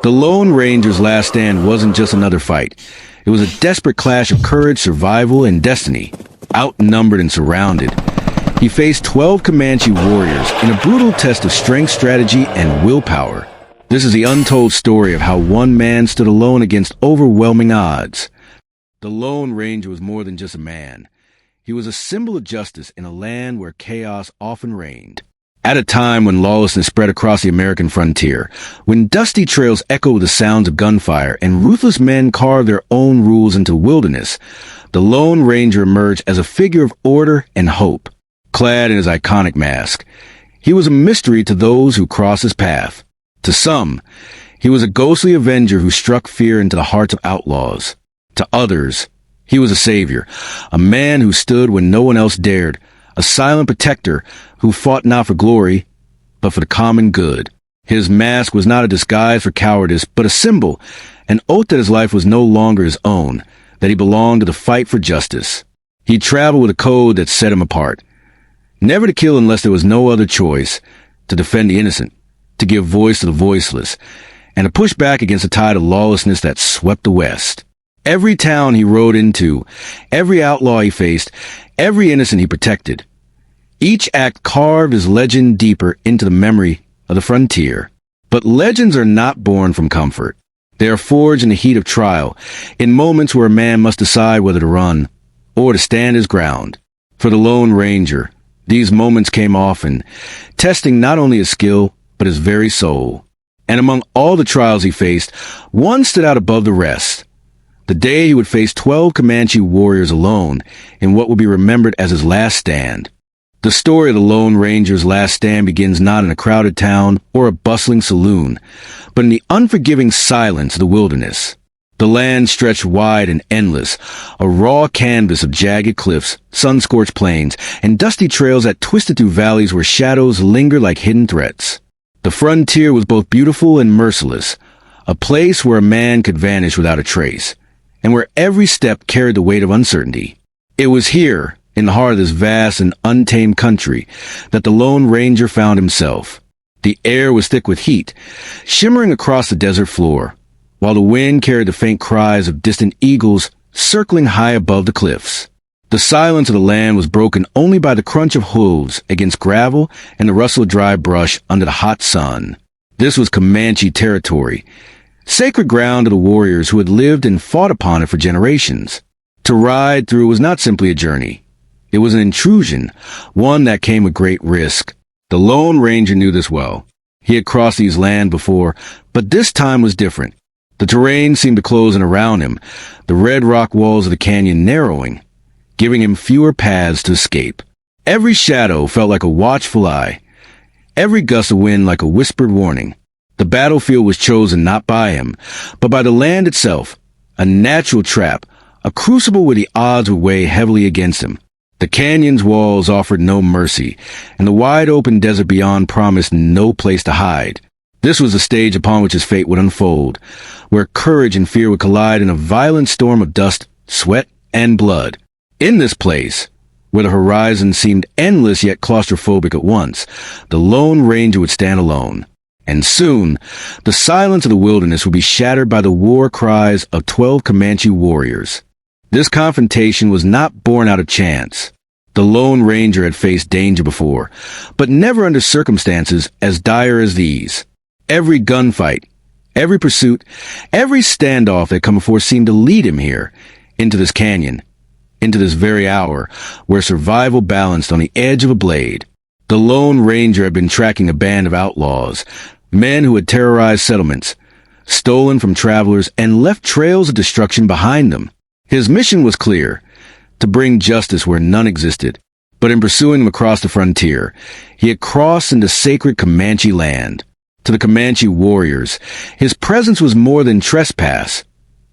The Lone Ranger's last stand wasn't just another fight. It was a desperate clash of courage, survival, and destiny. Outnumbered and surrounded, he faced 12 Comanche warriors in a brutal test of strength, strategy, and willpower. This is the untold story of how one man stood alone against overwhelming odds. The Lone Ranger was more than just a man. He was a symbol of justice in a land where chaos often reigned. At a time when lawlessness spread across the American frontier, when dusty trails echoed with the sounds of gunfire and ruthless men carved their own rules into wilderness, the Lone Ranger emerged as a figure of order and hope. Clad in his iconic mask, he was a mystery to those who crossed his path. To some, he was a ghostly avenger who struck fear into the hearts of outlaws. To others, he was a savior, a man who stood when no one else dared, a silent protector who fought not for glory, but for the common good. His mask was not a disguise for cowardice, but a symbol, an oath that his life was no longer his own, that he belonged to the fight for justice. He traveled with a code that set him apart. Never to kill unless there was no other choice, to defend the innocent, to give voice to the voiceless, and to push back against the tide of lawlessness that swept the West. Every town he rode into, every outlaw he faced, every innocent he protected. Each act carved his legend deeper into the memory of the frontier. But legends are not born from comfort. They are forged in the heat of trial, in moments where a man must decide whether to run or to stand his ground. For the Lone Ranger, these moments came often, testing not only his skill, but his very soul. And among all the trials he faced, one stood out above the rest. The day he would face 12 Comanche warriors alone in what will be remembered as his last stand. The story of the Lone Ranger's last stand begins not in a crowded town or a bustling saloon, but in the unforgiving silence of the wilderness. The land stretched wide and endless, a raw canvas of jagged cliffs, sun-scorched plains, and dusty trails that twisted through valleys where shadows lingered like hidden threats. The frontier was both beautiful and merciless, a place where a man could vanish without a trace, and where every step carried the weight of uncertainty. It was here, in the heart of this vast and untamed country, that the Lone Ranger found himself. The air was thick with heat, shimmering across the desert floor, while the wind carried the faint cries of distant eagles circling high above the cliffs. The silence of the land was broken only by the crunch of hooves against gravel and the rustle of dry brush under the hot sun. This was Comanche territory, sacred ground to the warriors who had lived and fought upon it for generations. To ride through was not simply a journey. It was an intrusion, one that came with great risk. The Lone Ranger knew this well. He had crossed these lands before, but this time was different. The terrain seemed to close in around him, the red rock walls of the canyon narrowing, giving him fewer paths to escape. Every shadow felt like a watchful eye, every gust of wind like a whispered warning. The battlefield was chosen not by him, but by the land itself, a natural trap, a crucible where the odds would weigh heavily against him. The canyon's walls offered no mercy, and the wide-open desert beyond promised no place to hide. This was the stage upon which his fate would unfold, where courage and fear would collide in a violent storm of dust, sweat, and blood. In this place, where the horizon seemed endless yet claustrophobic at once, the Lone Ranger would stand alone. And soon, the silence of the wilderness would be shattered by the war cries of 12 Comanche warriors. This confrontation was not born out of chance. The Lone Ranger had faced danger before, but never under circumstances as dire as these. Every gunfight, every pursuit, every standoff that come before seemed to lead him here, into this canyon, into this very hour, where survival balanced on the edge of a blade. The Lone Ranger had been tracking a band of outlaws, men who had terrorized settlements, stolen from travelers, and left trails of destruction behind them. His mission was clear, to bring justice where none existed. But in pursuing them across the frontier, he had crossed into sacred Comanche land. To the Comanche warriors, his presence was more than trespass.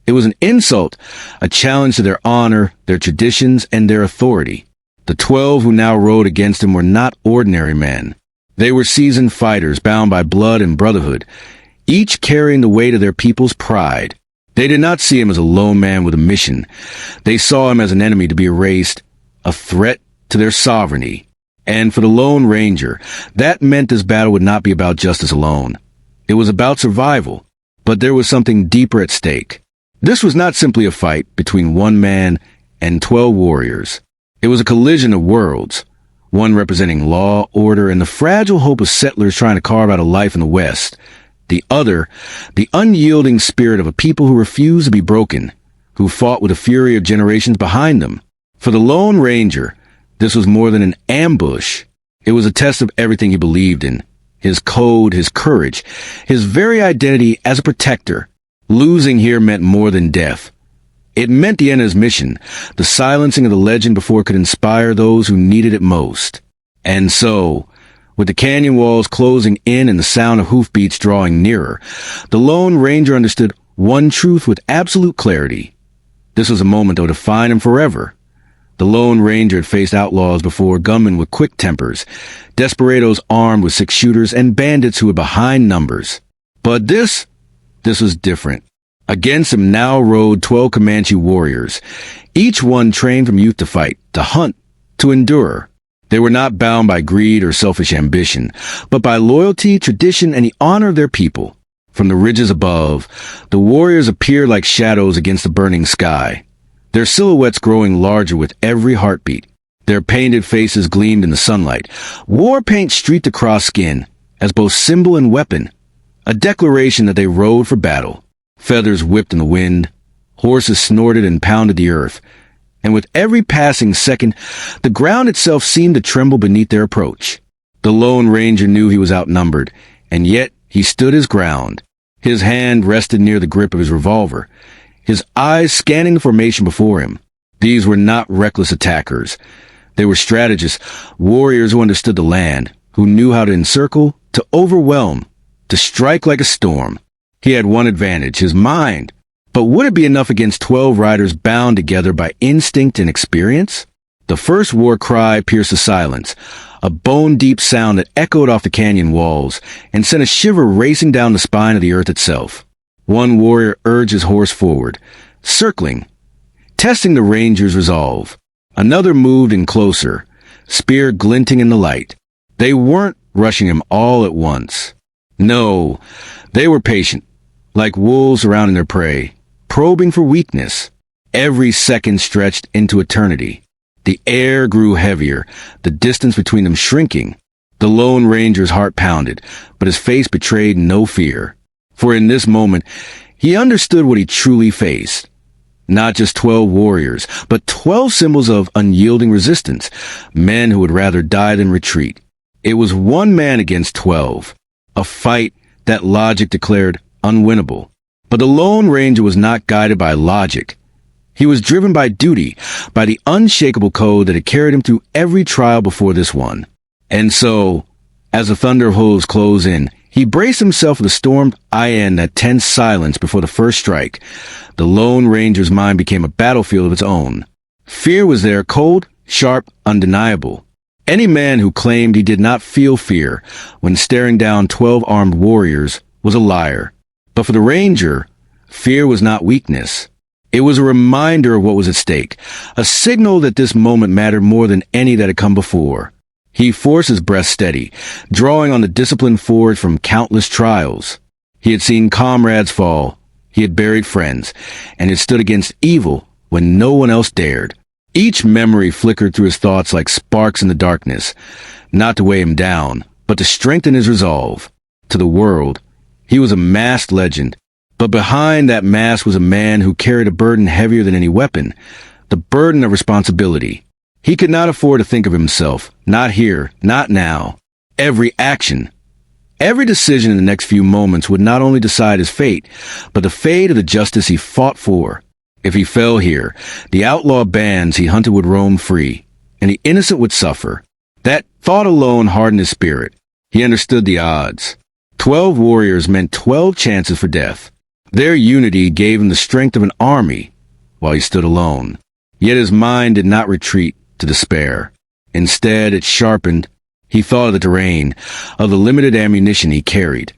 It was an insult, a challenge to their honor, their traditions, and their authority. The 12 who now rode against him were not ordinary men. They were seasoned fighters bound by blood and brotherhood, each carrying the weight of their people's pride. They did not see him as a lone man with a mission. They saw him as an enemy to be erased, a threat to their sovereignty. And for the Lone Ranger, that meant this battle would not be about justice alone. It was about survival. But there was something deeper at stake. This was not simply a fight between one man and 12 warriors. It was a collision of worlds, one representing law, order, and the fragile hope of settlers trying to carve out a life in the West. The other, the unyielding spirit of a people who refused to be broken, who fought with the fury of generations behind them. For the Lone Ranger, this was more than an ambush. It was a test of everything he believed in. His code, his courage, his very identity as a protector. Losing here meant more than death. It meant the end of his mission, the silencing of the legend before it could inspire those who needed it most. And so, with the canyon walls closing in and the sound of hoofbeats drawing nearer, the Lone Ranger understood one truth with absolute clarity. This was a moment that would define him forever. The Lone Ranger had faced outlaws before, gunmen with quick tempers, desperados armed with six-shooters, and bandits who were behind numbers. But this was different. Against him now rode 12 Comanche warriors, each one trained from youth to fight, to hunt, to endure. They were not bound by greed or selfish ambition, but by loyalty, tradition, and the honor of their people. From the ridges above, the warriors appeared like shadows against the burning sky, their silhouettes growing larger with every heartbeat. Their painted faces gleamed in the sunlight, war paint streaked across skin, as both symbol and weapon, a declaration that they rode for battle. Feathers whipped in the wind, horses snorted and pounded the earth, and with every passing second, the ground itself seemed to tremble beneath their approach. The Lone Ranger knew he was outnumbered, and yet he stood his ground. His hand rested near the grip of his revolver, his eyes scanning the formation before him. These were not reckless attackers. They were strategists, warriors who understood the land, who knew how to encircle, to overwhelm, to strike like a storm. He had one advantage, his mind. But would it be enough against 12 riders bound together by instinct and experience? The first war cry pierced the silence, a bone-deep sound that echoed off the canyon walls and sent a shiver racing down the spine of the earth itself. One warrior urged his horse forward, circling, testing the ranger's resolve. Another moved in closer, spear glinting in the light. They weren't rushing him all at once. No, they were patient, like wolves surrounding their prey, probing for weakness. Every second stretched into eternity. The air grew heavier, the distance between them shrinking. The Lone Ranger's heart pounded, but his face betrayed no fear. For in this moment, he understood what he truly faced. Not just 12 warriors, but 12 symbols of unyielding resistance, men who would rather die than retreat. It was one man against 12, a fight that logic declared unwinnable. But the Lone Ranger was not guided by logic. He was driven by duty, by the unshakable code that had carried him through every trial before this one. And so, as the thunder of hooves closed in, he braced himself for the stormed end that tense silence before the first strike. The Lone Ranger's mind became a battlefield of its own. Fear was there, cold, sharp, undeniable. Any man who claimed he did not feel fear when staring down 12 armed warriors was a liar. But for the Ranger, fear was not weakness. It was a reminder of what was at stake, a signal that this moment mattered more than any that had come before. He forced his breath steady, drawing on the discipline forged from countless trials. He had seen comrades fall, he had buried friends, and had stood against evil when no one else dared. Each memory flickered through his thoughts like sparks in the darkness, not to weigh him down, but to strengthen his resolve. To the world, he was a masked legend, but behind that mask was a man who carried a burden heavier than any weapon, the burden of responsibility. He could not afford to think of himself, not here, not now. Every action, every decision in the next few moments would not only decide his fate, but the fate of the justice he fought for. If he fell here, the outlaw bands he hunted would roam free, and the innocent would suffer. That thought alone hardened his spirit. He understood the odds. 12 warriors meant 12 chances for death. Their unity gave him the strength of an army, while he stood alone. Yet his mind did not retreat to despair. Instead, it sharpened. He thought of the terrain, of the limited ammunition he carried,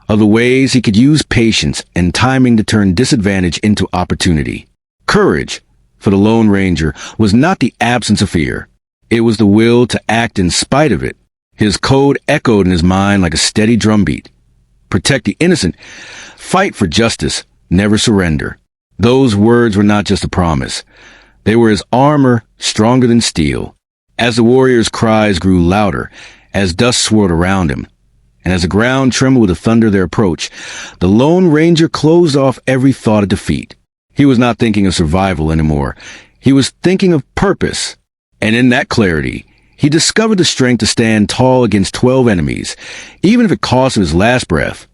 of the ways he could use patience and timing to turn disadvantage into opportunity. Courage, for the Lone Ranger, was not the absence of fear. It was the will to act in spite of it. His code echoed in his mind like a steady drumbeat. protect the innocent, fight for justice, never surrender. Those words were not just a promise. They were his armor, stronger than steel. As the warrior's cries grew louder, as dust swirled around him, and as the ground trembled with the thunder of their approach, the Lone Ranger closed off every thought of defeat. He was not thinking of survival anymore. He was thinking of purpose. And in that clarity, he discovered the strength to stand tall against 12 enemies, even if it cost him his last breath.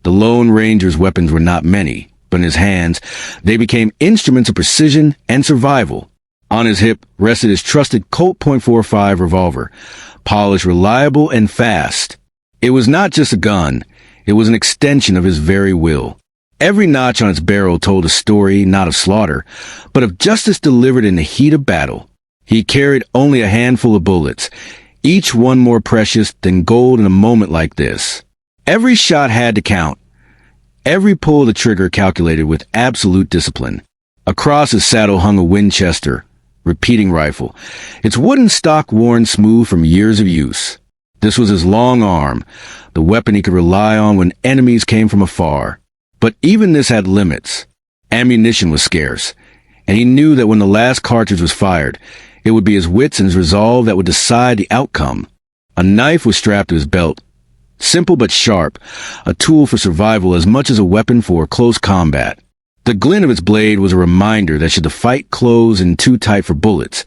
The Lone Ranger's weapons were not many, but in his hands, they became instruments of precision and survival. On his hip rested his trusted Colt .45 revolver, polished, reliable, and fast. It was not just a gun, it was an extension of his very will. Every notch on its barrel told a story not of slaughter, but of justice delivered in the heat of battle. He carried only a handful of bullets, each one more precious than gold in a moment like this. Every shot had to count. Every pull of the trigger calculated with absolute discipline. Across his saddle hung a Winchester repeating rifle, its wooden stock worn smooth from years of use. This was his long arm, the weapon he could rely on when enemies came from afar. But even this had limits. Ammunition was scarce, and he knew that when the last cartridge was fired, it would be his wits and his resolve that would decide the outcome. A knife was strapped to his belt, simple but sharp, a tool for survival as much as a weapon for close combat. The glint of its blade was a reminder that should the fight close in too tight for bullets,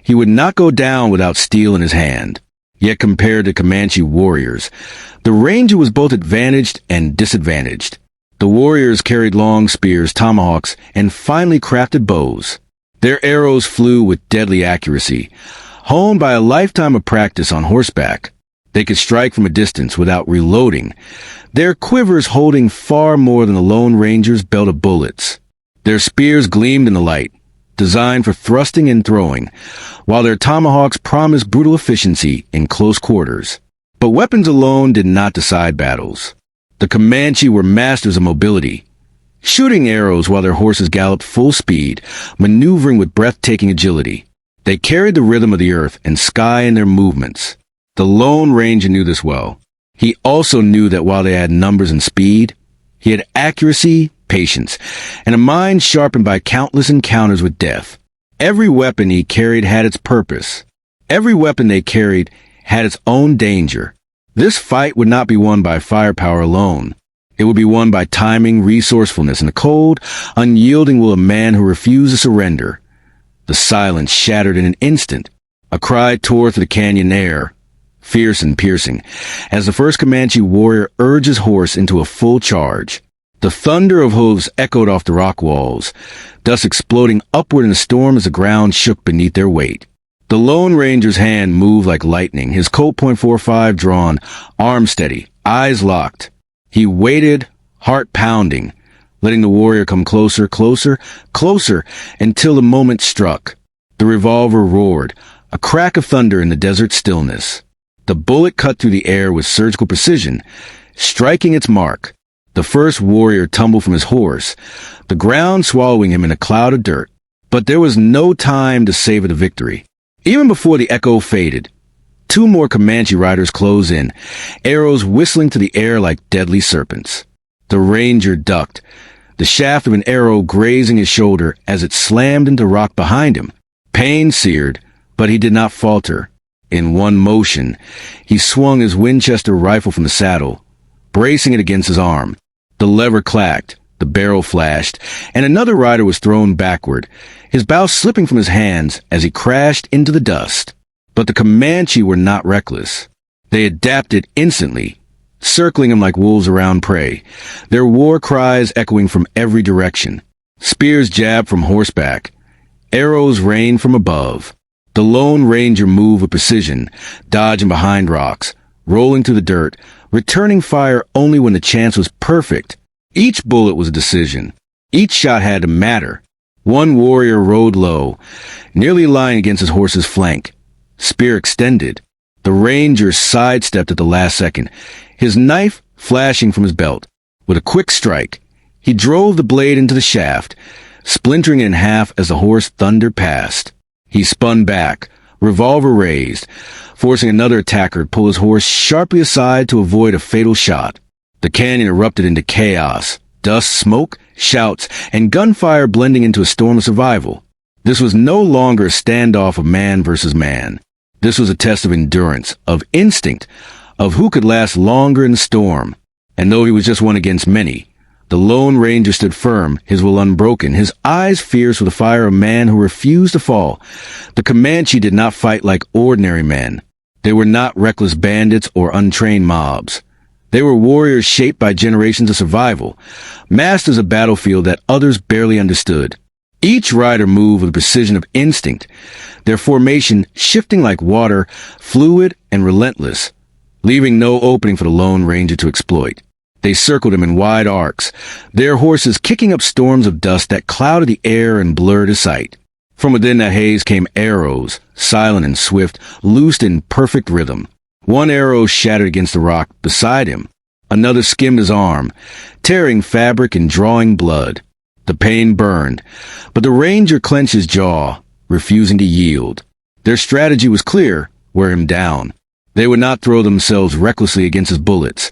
he would not go down without steel in his hand. Yet compared to Comanche warriors, the Ranger was both advantaged and disadvantaged. The warriors carried long spears, tomahawks, and finely crafted bows. Their arrows flew with deadly accuracy, honed by a lifetime of practice on horseback. They could strike from a distance without reloading, their quivers holding far more than the Lone Ranger's belt of bullets. Their spears gleamed in the light, designed for thrusting and throwing, while their tomahawks promised brutal efficiency in close quarters. But weapons alone did not decide battles. The Comanche were masters of mobility, shooting arrows while their horses galloped full speed, maneuvering with breathtaking agility. They carried the rhythm of the earth and sky in their movements. The Lone Ranger knew this well. He also knew that while they had numbers and speed, he had accuracy, patience, and a mind sharpened by countless encounters with death. Every weapon he carried had its purpose. Every weapon they carried had its own danger. This fight would not be won by firepower alone. It would be won by timing, resourcefulness, and the cold, unyielding will of a man who refused to surrender. The silence shattered in an instant. A cry tore through the canyon air, fierce and piercing, as the first Comanche warrior urged his horse into a full charge. The thunder of hooves echoed off the rock walls, dust exploding upward in a storm as the ground shook beneath their weight. The Lone Ranger's hand moved like lightning, his Colt .45 drawn, arm steady, eyes locked. He waited, heart pounding, letting the warrior come closer, closer, closer, until the moment struck. The revolver roared, a crack of thunder in the desert stillness. The bullet cut through the air with surgical precision, striking its mark. The first warrior tumbled from his horse, the ground swallowing him in a cloud of dirt. But there was no time to savor the victory. Even before the echo faded, two more Comanche riders closed in, arrows whistling to the air like deadly serpents. The Ranger ducked, the shaft of an arrow grazing his shoulder as it slammed into rock behind him. Pain seared, but he did not falter. In one motion, he swung his Winchester rifle from the saddle, bracing it against his arm. The lever clacked, the barrel flashed, and another rider was thrown backward, his bow slipping from his hands as he crashed into the dust. But the Comanche were not reckless. They adapted instantly, circling him like wolves around prey, their war cries echoing from every direction. Spears jabbed from horseback. Arrows rained from above. The Lone Ranger moved with precision, dodging behind rocks, rolling through the dirt, returning fire only when the chance was perfect. Each bullet was a decision. Each shot had to matter. One warrior rode low, nearly lying against his horse's flank, spear extended. The Ranger sidestepped at the last second, his knife flashing from his belt. With a quick strike, he drove the blade into the shaft, splintering it in half as the horse thundered past. He spun back, revolver raised, forcing another attacker to pull his horse sharply aside to avoid a fatal shot. The canyon erupted into chaos, dust, smoke, shouts, and gunfire blending into a storm of survival. This was no longer a standoff of man versus man. This was a test of endurance, of instinct, of who could last longer in the storm. And though he was just one against many, the Lone Ranger stood firm, his will unbroken, his eyes fierce with the fire of a man who refused to fall. The Comanche did not fight like ordinary men. They were not reckless bandits or untrained mobs. They were warriors shaped by generations of survival, masters of battlefield that others barely understood. Each rider moved with the precision of instinct, their formation shifting like water, fluid and relentless, leaving no opening for the Lone Ranger to exploit. They circled him in wide arcs, their horses kicking up storms of dust that clouded the air and blurred his sight. From within that haze came arrows, silent and swift, loosed in perfect rhythm. One arrow shattered against the rock beside him. Another skimmed his arm, tearing fabric and drawing blood. The pain burned, but the ranger clenched his jaw, refusing to yield. Their strategy was clear: wear him down. They would not throw themselves recklessly against his bullets.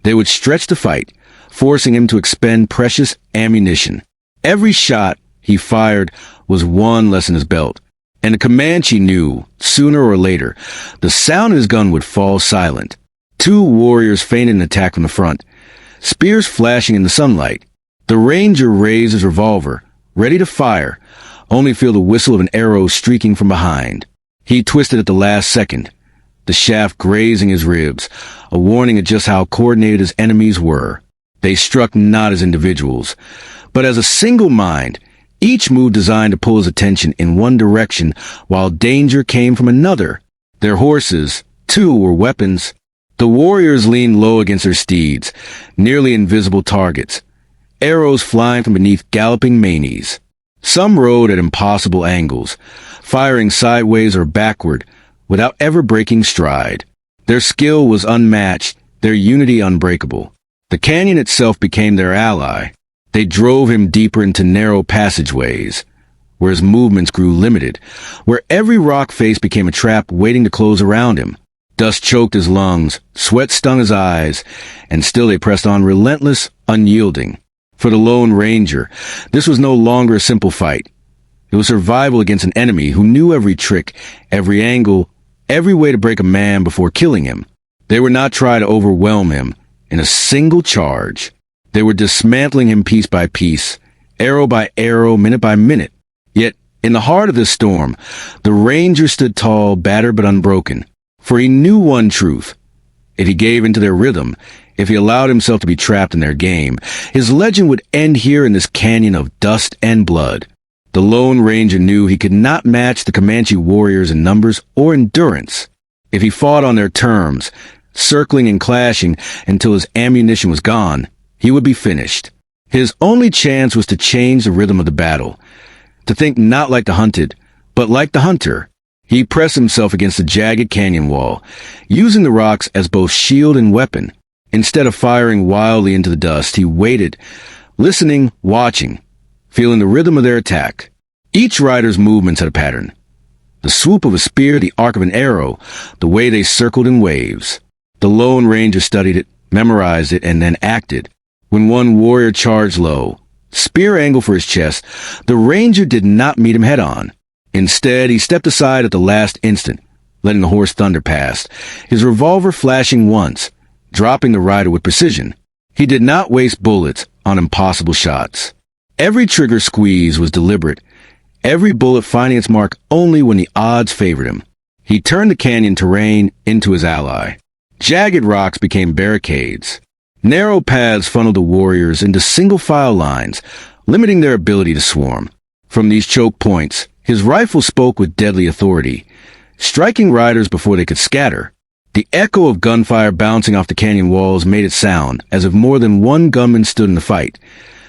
They would stretch the fight, forcing him to expend precious ammunition. Every shot he fired was one less in his belt, and the Comanche knew, sooner or later, the sound of his gun would fall silent. Two warriors feinted an attack from the front, spears flashing in the sunlight. The ranger raised his revolver, ready to fire, only to feel the whistle of an arrow streaking from behind. He twisted at the last second, the shaft grazing his ribs, a warning of just how coordinated his enemies were. They struck not as individuals, but as a single mind, each move designed to pull his attention in one direction while danger came from another. Their horses, too, were weapons. The warriors leaned low against their steeds, nearly invisible targets, arrows flying from beneath galloping manes. Some rode at impossible angles, firing sideways or backward, without ever breaking stride. Their skill was unmatched, their unity unbreakable. The canyon itself became their ally. They drove him deeper into narrow passageways, where his movements grew limited, where every rock face became a trap waiting to close around him. Dust choked his lungs, sweat stung his eyes, and still they pressed on, relentless, unyielding. For the Lone Ranger, this was no longer a simple fight. It was survival against an enemy who knew every trick, every angle, every way to break a man before killing him. They would not try to overwhelm him in a single charge. They were dismantling him piece by piece, arrow by arrow, minute by minute. Yet, in the heart of this storm, the ranger stood tall, battered but unbroken. For he knew one truth: if he gave into their rhythm, if he allowed himself to be trapped in their game, his legend would end here in this canyon of dust and blood. The Lone Ranger knew he could not match the Comanche Warriors in numbers or endurance. If he fought on their terms, circling and clashing until his ammunition was gone, he would be finished. His only chance was to change the rhythm of the battle, to think not like the hunted, but like the hunter. He pressed himself against the jagged canyon wall, using the rocks as both shield and weapon. Instead of firing wildly into the dust, he waited, listening, watching, feeling the rhythm of their attack. Each rider's movements had a pattern. The swoop of a spear, the arc of an arrow, the way they circled in waves. The Lone Ranger studied it, memorized it, and then acted. When one warrior charged low, spear angle for his chest, the ranger did not meet him head-on. Instead, he stepped aside at the last instant, letting the horse thunder past, his revolver flashing once, dropping the rider with precision. He did not waste bullets on impossible shots. Every trigger squeeze was deliberate, every bullet finding its mark only when the odds favored him. He turned the canyon terrain into his ally. Jagged rocks became barricades. Narrow paths funneled the warriors into single-file lines, limiting their ability to swarm. From these choke points, his rifle spoke with deadly authority, striking riders before they could scatter. The echo of gunfire bouncing off the canyon walls made it sound as if more than one gunman stood in the fight,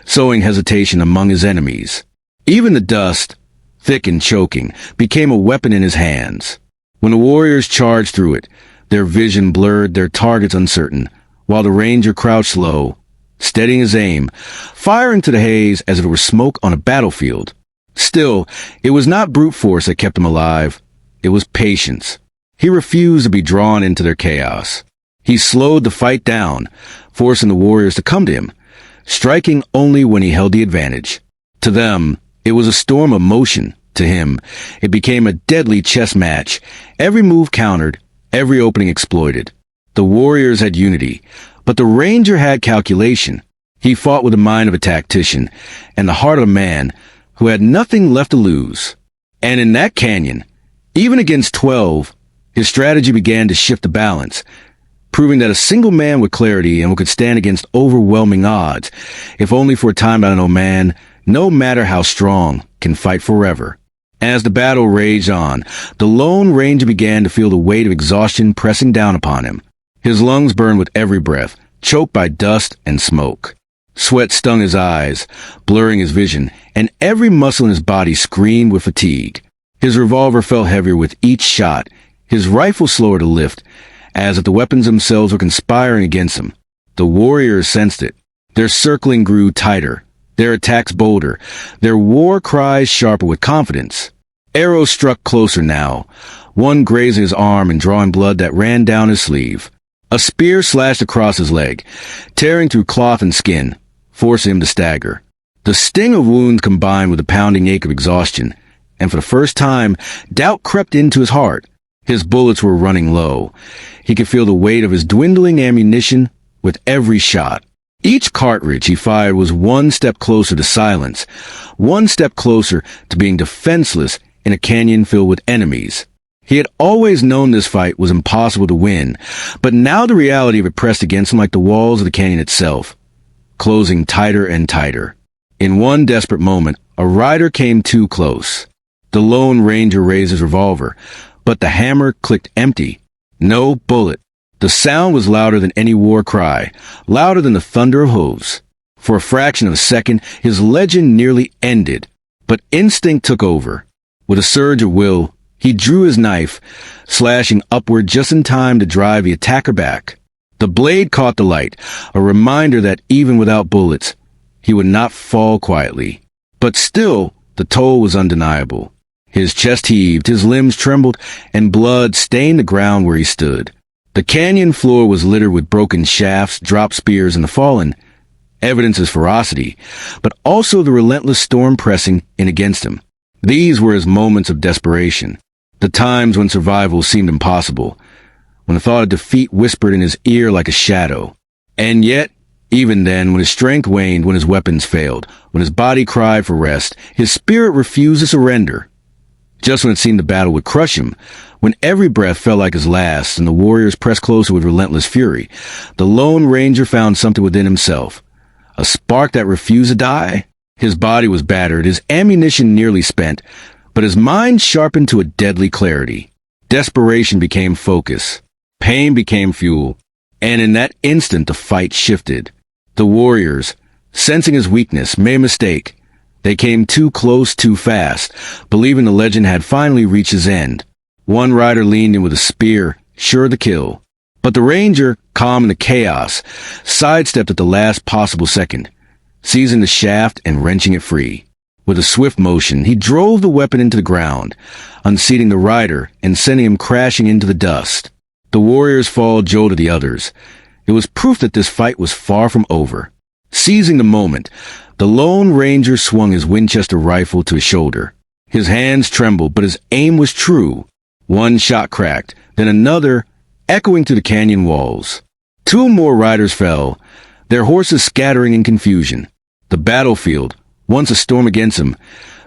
sowing hesitation among his enemies. Even the dust, thick and choking, became a weapon in his hands. When the warriors charged through it, their vision blurred, their targets uncertain, while the ranger crouched low, steadying his aim, firing into the haze as if it were smoke on a battlefield. Still, it was not brute force that kept him alive. It was patience. He refused to be drawn into their chaos. He slowed the fight down, forcing the warriors to come to him, striking only when he held the advantage. To them, it was a storm of motion. To him, it became a deadly chess match. Every move countered, every opening exploited. The warriors had unity, but the ranger had calculation. He fought with the mind of a tactician and the heart of a man who had nothing left to lose. And in that canyon, even against 12, his strategy began to shift the balance, proving that a single man with clarity and could stand against overwhelming odds, if only for a time. I know man, no matter how strong, can fight forever. As the battle raged on, the Lone Ranger began to feel the weight of exhaustion pressing down upon him. His lungs burned with every breath, choked by dust and smoke. Sweat stung his eyes, blurring his vision, and every muscle in his body screamed with fatigue. His revolver felt heavier with each shot, his rifle slower to lift, as if the weapons themselves were conspiring against him. The warriors sensed it. Their circling grew tighter, their attacks bolder, their war cries sharper with confidence. Arrows struck closer now, one grazing his arm and drawing blood that ran down his sleeve. A spear slashed across his leg, tearing through cloth and skin, forcing him to stagger. The sting of wounds combined with the pounding ache of exhaustion, and for the first time, doubt crept into his heart. His bullets were running low. He could feel the weight of his dwindling ammunition with every shot. Each cartridge he fired was one step closer to silence, one step closer to being defenseless in a canyon filled with enemies. He had always known this fight was impossible to win, but now the reality of it pressed against him like the walls of the canyon itself, closing tighter and tighter. In one desperate moment, a rider came too close. The Lone Ranger raised his revolver, but the hammer clicked empty. No bullet. The sound was louder than any war cry, louder than the thunder of hooves. For a fraction of a second, his legend nearly ended, but instinct took over. With a surge of will, he drew his knife, slashing upward just in time to drive the attacker back. The blade caught the light, a reminder that even without bullets, he would not fall quietly. But still, the toll was undeniable. His chest heaved, his limbs trembled, and blood stained the ground where he stood. The canyon floor was littered with broken shafts, dropped spears, and the fallen, evidence of ferocity, but also the relentless storm pressing in against him. These were his moments of desperation, the times when survival seemed impossible, when the thought of defeat whispered in his ear like a shadow. And yet, even then, when his strength waned, when his weapons failed, when his body cried for rest, his spirit refused to surrender. Just when it seemed the battle would crush him, when every breath felt like his last and the warriors pressed closer with relentless fury, the Lone Ranger found something within himself, a spark that refused to die. His body was battered, his ammunition nearly spent, but his mind sharpened to a deadly clarity. Desperation became focus, pain became fuel, and in that instant the fight shifted. The warriors, sensing his weakness, made a mistake. They came too close too fast, believing the legend had finally reached his end. One rider leaned in with a spear, sure to kill. But the ranger, calm in the chaos, sidestepped at the last possible second, seizing the shaft and wrenching it free. With a swift motion, he drove the weapon into the ground, unseating the rider and sending him crashing into the dust. The warrior's fall jolted the others. It was proof that this fight was far from over. Seizing the moment, the Lone Ranger swung his Winchester rifle to his shoulder. His hands trembled, but his aim was true. One shot cracked, then another, echoing to the canyon walls. Two more riders fell, their horses scattering in confusion. The battlefield, once a storm against him,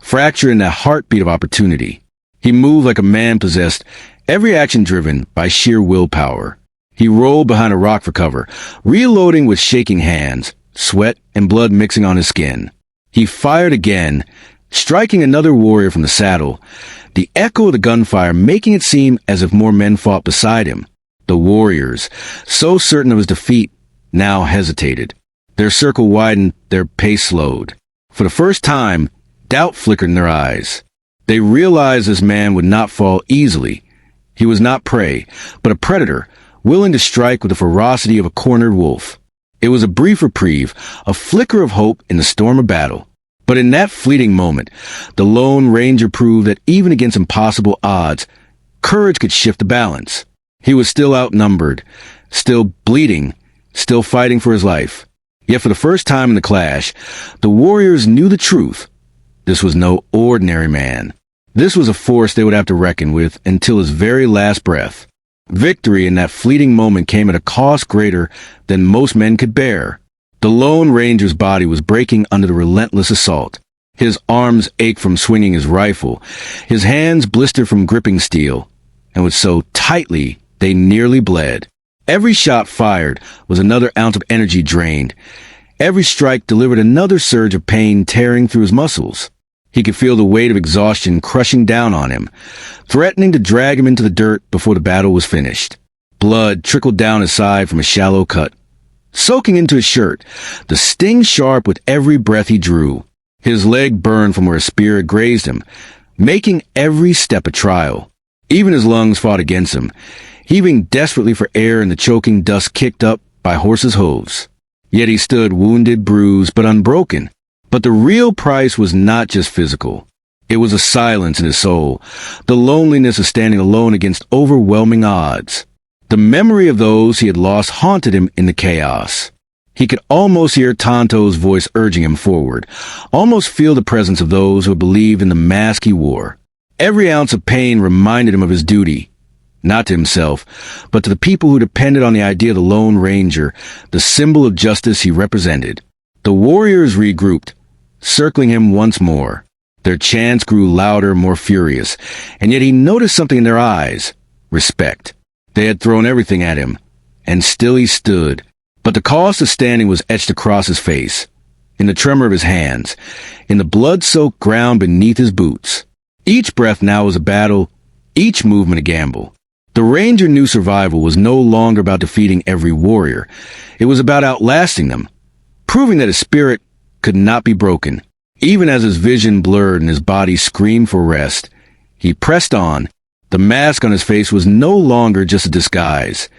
fractured in that heartbeat of opportunity. He moved like a man possessed, every action driven by sheer willpower. He rolled behind a rock for cover, reloading with shaking hands, sweat and blood mixing on his skin. He fired again, striking another warrior from the saddle, the echo of the gunfire making it seem as if more men fought beside him. The warriors, so certain of his defeat, now hesitated. Their circle widened, their pace slowed. For the first time, doubt flickered in their eyes. They realized this man would not fall easily. He was not prey, but a predator, willing to strike with the ferocity of a cornered wolf. It was a brief reprieve, a flicker of hope in the storm of battle. But in that fleeting moment, the Lone Ranger proved that even against impossible odds, courage could shift the balance. He was still outnumbered, still bleeding, still fighting for his life. Yet for the first time in the clash, the warriors knew the truth. This was no ordinary man. This was a force they would have to reckon with until his very last breath. Victory in that fleeting moment came at a cost greater than most men could bear. The Lone Ranger's body was breaking under the relentless assault. His arms ached from swinging his rifle. His hands blistered from gripping steel, and was so tightly they nearly bled. Every shot fired was another ounce of energy drained. Every strike delivered another surge of pain tearing through his muscles. He could feel the weight of exhaustion crushing down on him, threatening to drag him into the dirt before the battle was finished. Blood trickled down his side from a shallow cut, soaking into his shirt, the sting sharp with every breath he drew. His leg burned from where a spear had grazed him, making every step a trial. Even his lungs fought against him, heaving desperately for air in the choking dust kicked up by horses' hooves. Yet he stood wounded, bruised, but unbroken. But the real price was not just physical. It was a silence in his soul, the loneliness of standing alone against overwhelming odds. The memory of those he had lost haunted him in the chaos. He could almost hear Tonto's voice urging him forward, almost feel the presence of those who believed in the mask he wore. Every ounce of pain reminded him of his duty, not to himself, but to the people who depended on the idea of the Lone Ranger, the symbol of justice he represented. The warriors regrouped, circling him once more. Their chants grew louder, more furious, and yet he noticed something in their eyes: respect. They had thrown everything at him, and still he stood. But the cost of standing was etched across his face, in the tremor of his hands, in the blood-soaked ground beneath his boots. Each breath now was a battle, each movement a gamble. The Ranger knew survival was no longer about defeating every warrior. It was about outlasting them, proving that his spirit could not be broken. Even as his vision blurred and his body screamed for rest, he pressed on. The mask on his face was no longer just a disguise.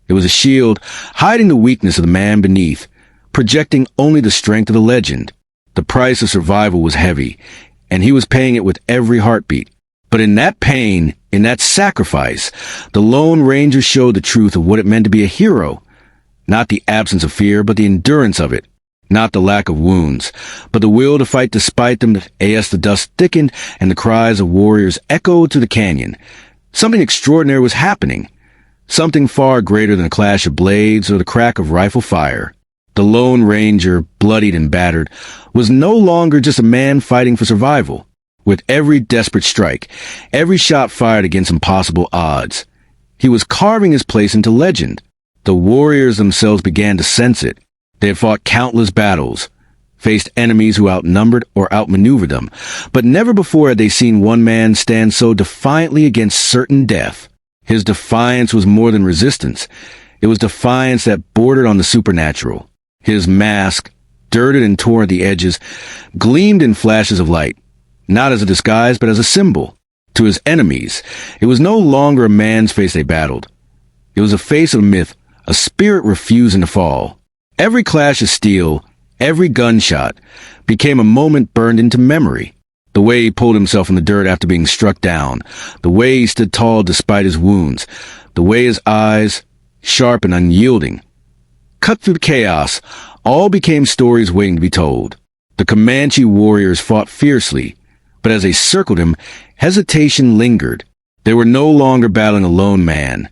It was a shield, hiding the weakness of the man beneath, projecting only the strength of the legend. The price of survival was heavy, and he was paying it with every heartbeat. But in that pain, in that sacrifice, the Lone Ranger showed the truth of what it meant to be a hero. Not the absence of fear, but the endurance of it. Not the lack of wounds, but the will to fight despite them. As the dust thickened and the cries of warriors echoed through the canyon, something extraordinary was happening. Something far greater than a clash of blades or the crack of rifle fire. The Lone Ranger, bloodied and battered, was no longer just a man fighting for survival. With every desperate strike, every shot fired against impossible odds, he was carving his place into legend. The warriors themselves began to sense it. They had fought countless battles, faced enemies who outnumbered or outmaneuvered them, but never before had they seen one man stand so defiantly against certain death. His defiance was more than resistance. It was defiance that bordered on the supernatural. His mask, dirted and torn at the edges, gleamed in flashes of light, not as a disguise but as a symbol. To his enemies, it was no longer a man's face they battled. It was a face of myth, a spirit refusing to fall. Every clash of steel, every gunshot, became a moment burned into memory. The way he pulled himself from the dirt after being struck down, the way he stood tall despite his wounds, the way his eyes, sharp and unyielding, cut through the chaos, all became stories waiting to be told. The Comanche warriors fought fiercely, but as they circled him, hesitation lingered. They were no longer battling a lone man.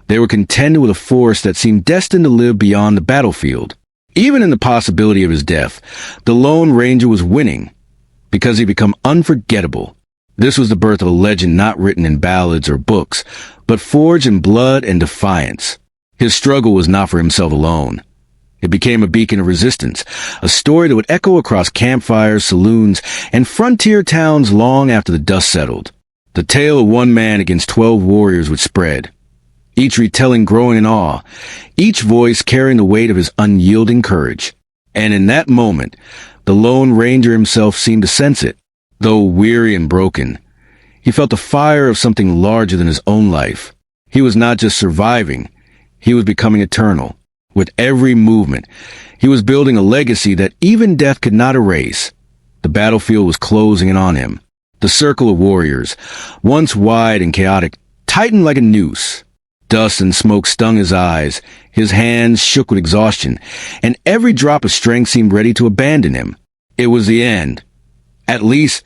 They were contending with a force that seemed destined to live beyond the battlefield. Even in the possibility of his death, the Lone Ranger was winning, because he'd become unforgettable. This was the birth of a legend not written in ballads or books, but forged in blood and defiance. His struggle was not for himself alone. It became a beacon of resistance, a story that would echo across campfires, saloons, and frontier towns long after the dust settled. The tale of one man against 12 warriors would spread, each retelling growing in awe, each voice carrying the weight of his unyielding courage. And in that moment, the Lone Ranger himself seemed to sense it. Though weary and broken, he felt the fire of something larger than his own life. He was not just surviving, he was becoming eternal. With every movement, he was building a legacy that even death could not erase. The battlefield was closing in on him. The circle of warriors, once wide and chaotic, tightened like a noose. Dust and smoke stung his eyes, his hands shook with exhaustion, and every drop of strength seemed ready to abandon him. It was the end. At least,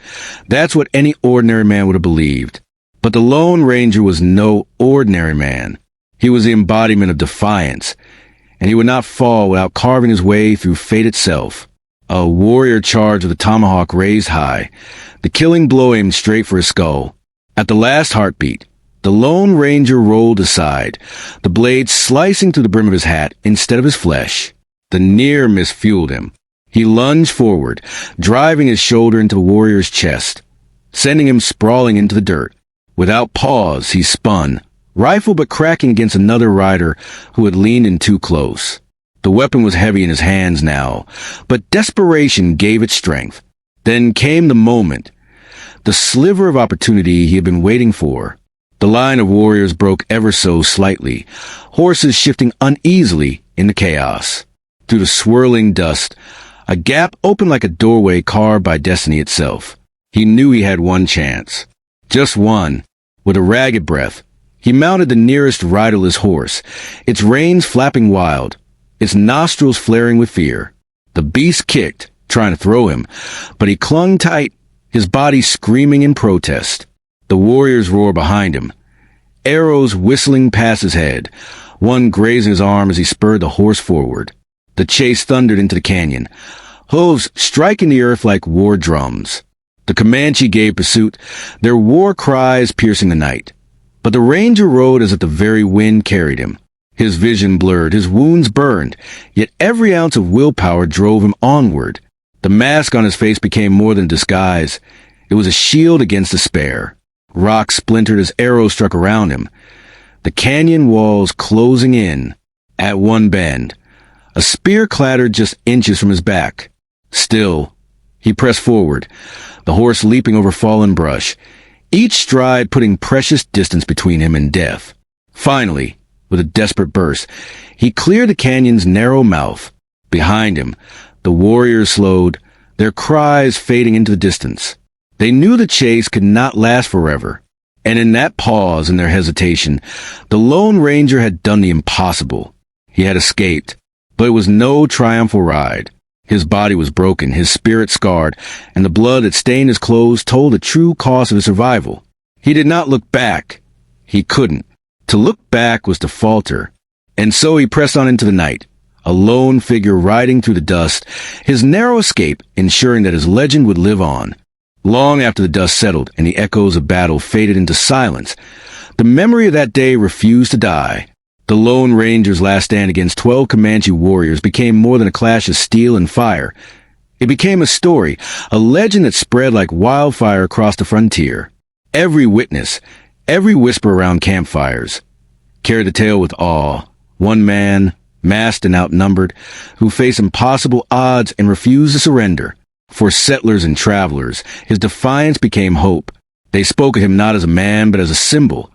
that's what any ordinary man would have believed. But the Lone Ranger was no ordinary man. He was the embodiment of defiance, and he would not fall without carving his way through fate itself. A warrior charged with a tomahawk raised high, the killing blow aimed straight for his skull. At the last heartbeat, the Lone Ranger rolled aside, the blade slicing through the brim of his hat instead of his flesh. The near miss fueled him. He lunged forward, driving his shoulder into the warrior's chest, sending him sprawling into the dirt. Without pause, he spun, rifle but cracking against another rider who had leaned in too close. The weapon was heavy in his hands now, but desperation gave it strength. Then came the moment, the sliver of opportunity he had been waiting for. The line of warriors broke ever so slightly, horses shifting uneasily in the chaos. Through the swirling dust, a gap opened like a doorway carved by destiny itself. He knew he had one chance. Just one. With a ragged breath, he mounted the nearest riderless horse, its reins flapping wild, its nostrils flaring with fear. The beast kicked, trying to throw him, but he clung tight, his body screaming in protest. The warriors roared behind him, arrows whistling past his head, one grazing his arm as he spurred the horse forward. The chase thundered into the canyon, hooves striking the earth like war drums. The Comanche gave pursuit, their war cries piercing the night. But the ranger rode as if the very wind carried him. His vision blurred, his wounds burned, yet every ounce of willpower drove him onward. The mask on his face became more than a disguise. It was a shield against despair. Rocks splintered as arrows struck around him. The canyon walls closing in. At one bend, a spear clattered just inches from his back. Still, he pressed forward, the horse leaping over fallen brush, each stride putting precious distance between him and death. Finally, with a desperate burst, he cleared the canyon's narrow mouth. Behind him, the warriors slowed, their cries fading into the distance. They knew the chase could not last forever, and in that pause and their hesitation, the Lone Ranger had done the impossible. He had escaped, but it was no triumphal ride. His body was broken, his spirit scarred, and the blood that stained his clothes told the true cost of his survival. He did not look back. He couldn't. To look back was to falter. And so he pressed on into the night, a lone figure riding through the dust, his narrow escape ensuring that his legend would live on. Long after the dust settled and the echoes of battle faded into silence, the memory of that day refused to die. The Lone Ranger's last stand against 12 Comanche warriors became more than a clash of steel and fire. It became a story, a legend that spread like wildfire across the frontier. Every witness, every whisper around campfires, carried the tale with awe. One man, masked and outnumbered, who faced impossible odds and refused to surrender. For settlers and travelers, his defiance became hope. They spoke of him not as a man, but as a symbol.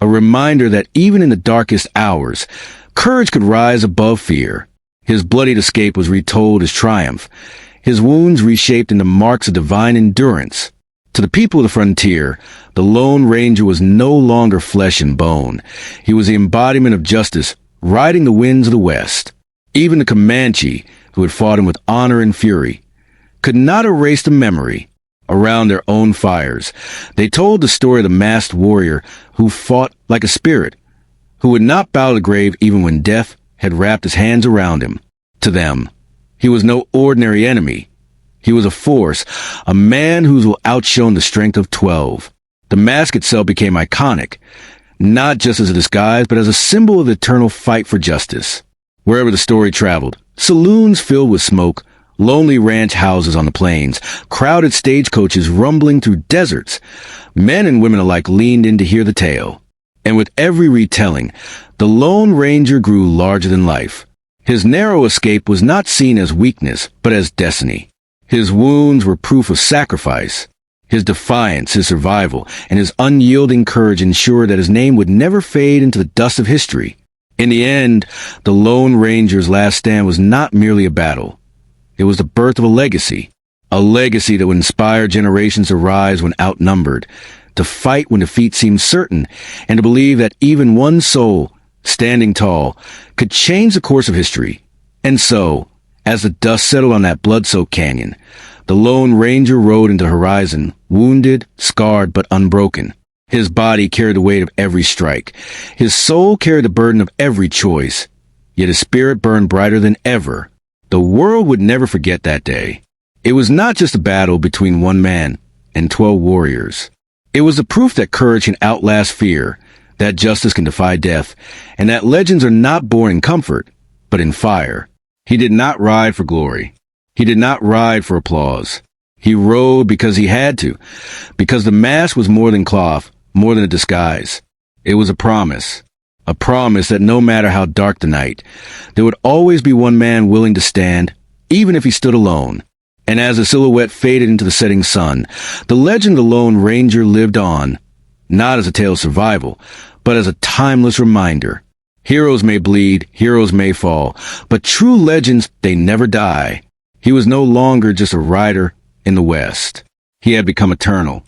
A reminder that even in the darkest hours, courage could rise above fear. His bloodied escape was retold as triumph, his wounds reshaped into marks of divine endurance. To the people of the frontier, the Lone Ranger was no longer flesh and bone. He was the embodiment of justice, riding the winds of the West. Even the Comanche, who had fought him with honor and fury, could not erase the memory. Around their own fires, they told the story of the masked warrior who fought like a spirit, who would not bow to the grave even when death had wrapped his hands around him. To them, he was no ordinary enemy. He was a force, a man whose will outshone the strength of 12. The mask itself became iconic, not just as a disguise, but as a symbol of the eternal fight for justice. Wherever the story traveled, saloons filled with smoke, lonely ranch houses on the plains, crowded stagecoaches rumbling through deserts. Men and women alike leaned in to hear the tale. And with every retelling, the Lone Ranger grew larger than life. His narrow escape was not seen as weakness, but as destiny. His wounds were proof of sacrifice. His defiance, his survival, and his unyielding courage ensured that his name would never fade into the dust of history. In the end, the Lone Ranger's last stand was not merely a battle. It was the birth of a legacy that would inspire generations to rise when outnumbered, to fight when defeat seemed certain, and to believe that even one soul, standing tall, could change the course of history. And so, as the dust settled on that blood-soaked canyon, the Lone Ranger rode into the horizon, wounded, scarred, but unbroken. His body carried the weight of every strike. His soul carried the burden of every choice. Yet his spirit burned brighter than ever. The world would never forget that day. It was not just a battle between one man and 12 warriors. It was the proof that courage can outlast fear, that justice can defy death, and that legends are not born in comfort, but in fire. He did not ride for glory. He did not ride for applause. He rode because he had to, because the mask was more than cloth, more than a disguise. It was a promise that no matter how dark the night, there would always be one man willing to stand, even if he stood alone. And as the silhouette faded into the setting sun, the legend of the Lone Ranger lived on, not as a tale of survival, but as a timeless reminder. Heroes may bleed, heroes may fall, but true legends, they never die. He was no longer just a rider in the West. He had become eternal.